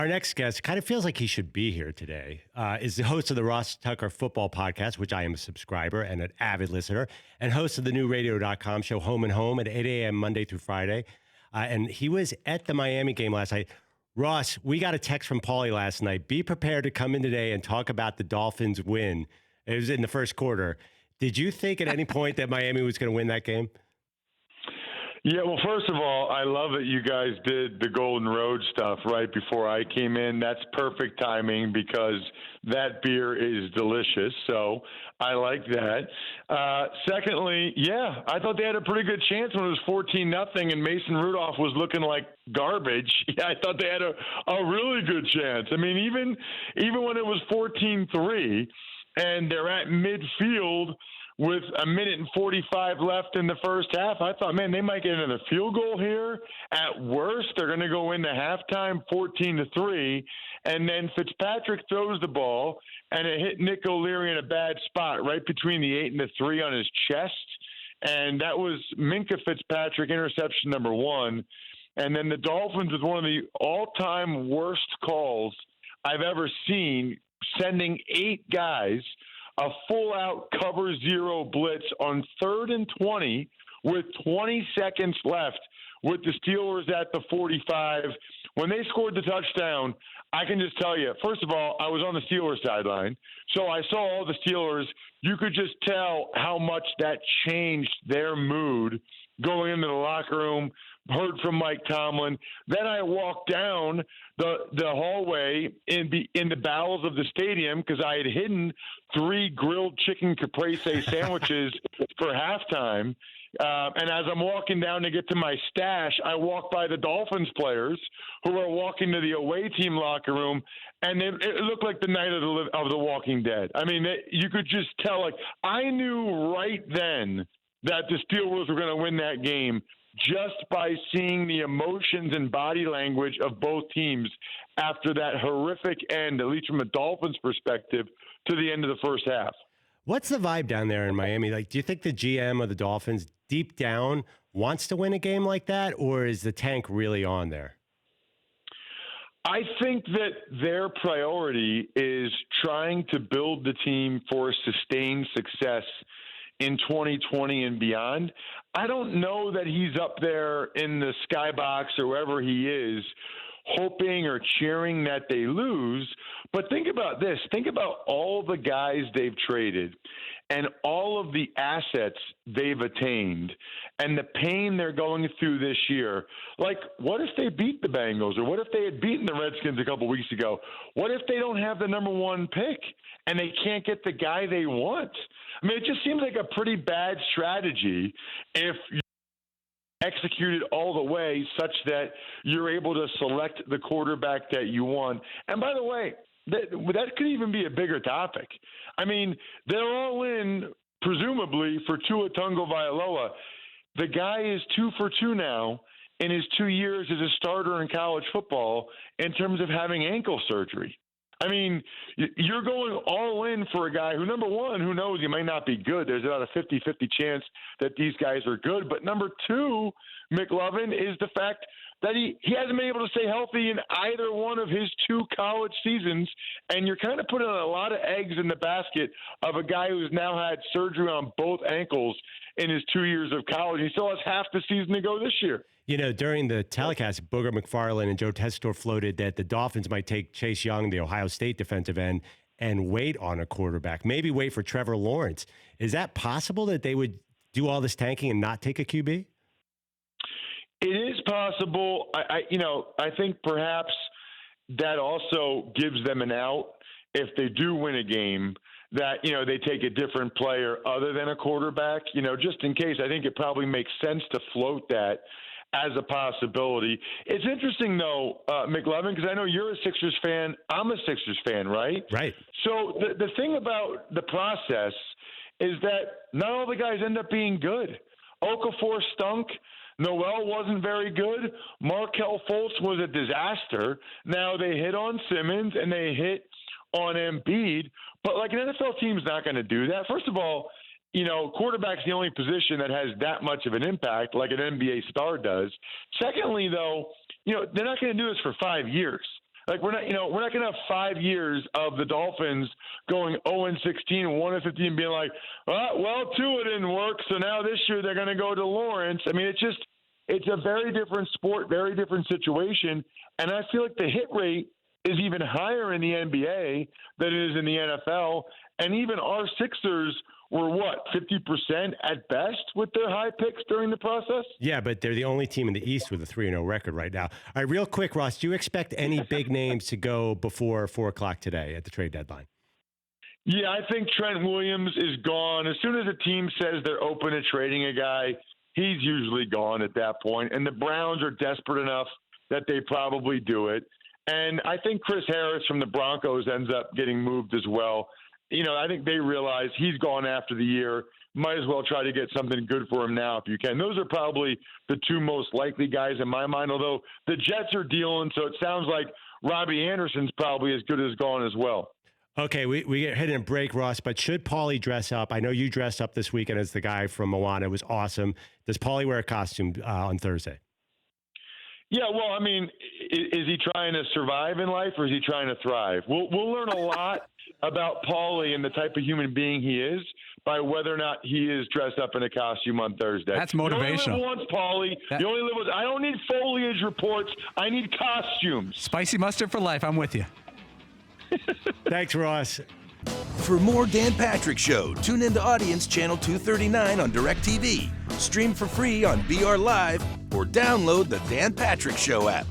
Our next guest kind of feels like he should be here today. Is the host of the Ross Tucker Football Podcast, which I am a subscriber and an avid listener, and host of the new radio.com show Home and Home at 8 a.m. Monday through Friday. And he was at the Miami game last night. Ross, we got a text from Paulie last night. Be prepared to come in today and talk about the Dolphins' win. It was in the first quarter. Did you think at any point that Miami was going to win that game? Yeah, well, first of all, I love that you guys did the Golden Road stuff right before I came in. That's perfect timing because that beer is delicious. So I like that. Secondly, yeah, I thought they had a pretty good chance when it was 14-0 and Mason Rudolph was looking like garbage. Yeah, I thought they had a really good chance. I mean, even when it was 14-3 and they're at midfield with a minute and 45 left in the first half, I thought, man, they might get another field goal here. At worst, they're going to go into halftime 14-3, and then Fitzpatrick throws the ball, and it hit Nick O'Leary in a bad spot right between the 8 and the 3 on his chest, and that was Minkah Fitzpatrick interception number 1. And then the Dolphins with one of the all-time worst calls I've ever seen, sending 8 guys a full-out cover zero blitz on 3rd and 20 with 20 seconds left with the Steelers at the 45. When they scored the touchdown, I can just tell you, first of all, I was on the Steelers sideline, so I saw all the Steelers. You could just tell how much that changed their mood going into the locker room. Heard from Mike Tomlin. Then I walked down the hallway in the bowels of the stadium because I had hidden 3 grilled chicken caprese sandwiches for halftime. And as I'm walking down to get to my stash, I walk by the Dolphins players who are walking to the away team locker room, and it looked like the night of the Walking Dead. I mean, you could just tell. Like, I knew right then that the Steelers were going to win that game just by seeing the emotions and body language of both teams after that horrific end, at least from a Dolphins perspective, to the end of the first half. What's the vibe down there in Miami? Like, do you think the GM of the Dolphins deep down wants to win a game like that, or is the tank really on there? I think that their priority is trying to build the team for sustained success in 2020 and beyond. I don't know that he's up there in the skybox or wherever he is hoping or cheering that they lose. But think about this. Think about all the guys they've traded and all of the assets they've attained and the pain they're going through this year. Like, what if they beat the Bengals, or what if they had beaten the Redskins a couple weeks ago? What if they don't have the number 1 pick and they can't get the guy they want? I mean, it just seems like a pretty bad strategy if you execute it all the way such that you're able to select the quarterback that you want. And by the way, that could even be a bigger topic. I mean, they're all in, presumably, for Tua Tagovailoa. The guy is 2 for 2 now in his 2 years as a starter in college football in terms of having ankle surgery. I mean, you're going all in for a guy who, number one, who knows he might not be good. There's about a 50-50 chance that these guys are good. But number two, McLovin, is the fact that he hasn't been able to stay healthy in either one of his 2 college seasons. And you're kind of putting a lot of eggs in the basket of a guy who's now had surgery on both ankles in his 2 years of college. He still has half the season to go this year. You know, during the telecast, Booger McFarland and Joe Tessitore floated that the Dolphins might take Chase Young, the Ohio State defensive end, and wait on a quarterback, maybe wait for Trevor Lawrence. Is that possible that they would do all this tanking and not take a QB? It is possible. I think perhaps that also gives them an out if they do win a game, that, they take a different player other than a quarterback, just in case. I think it probably makes sense to float that as a possibility. It's interesting, though, McLovin, because I know you're a Sixers fan. I'm a Sixers fan, right? Right. So the thing about the process is that not all the guys end up being good. Okafor stunk. Noel wasn't very good. Markelle Fultz was a disaster. Now they hit on Simmons and they hit on Embiid, but like an NFL team's not going to do that. First of all, quarterback's the only position that has that much of an impact like an NBA star does. Secondly, though, they're not going to do this for 5 years. Like we're not going to have 5 years of the Dolphins going 0-16, 1-15, being like, well, Tua didn't work, so now this year they're going to go to Lawrence. I mean, it's a very different sport, very different situation, and I feel like the hit rate is even higher in the NBA than it is in the NFL, and even our Sixers were 50% at best with their high picks during the process? Yeah, but they're the only team in the East with a 3-0 record right now. All right, real quick, Ross, do you expect any big names to go before 4 o'clock today at the trade deadline? Yeah, I think Trent Williams is gone. As soon as a team says they're open to trading a guy, he's usually gone at that point. And the Browns are desperate enough that they probably do it. And I think Chris Harris from the Broncos ends up getting moved as well. I think they realize he's gone after the year. Might as well try to get something good for him now if you can. Those are probably the two most likely guys in my mind, although the Jets are dealing, so it sounds like Robbie Anderson's probably as good as gone as well. Okay, we get hitting a break, Ross, but should Paulie dress up? I know you dressed up this weekend as the guy from Moana. It was awesome. Does Paulie wear a costume on Thursday? Yeah, well, I mean, is he trying to survive in life or is he trying to thrive? We'll learn a lot about Paulie and the type of human being he is by whether or not he is dressed up in a costume on Thursday. That's motivational. You only live once, Paulie. You only live once. I don't need foliage reports. I need costumes. Spicy mustard for life. I'm with you. Thanks, Ross. For more Dan Patrick Show, tune into Audience Channel 239 on DirecTV. Stream for free on BR Live or download the Dan Patrick Show app.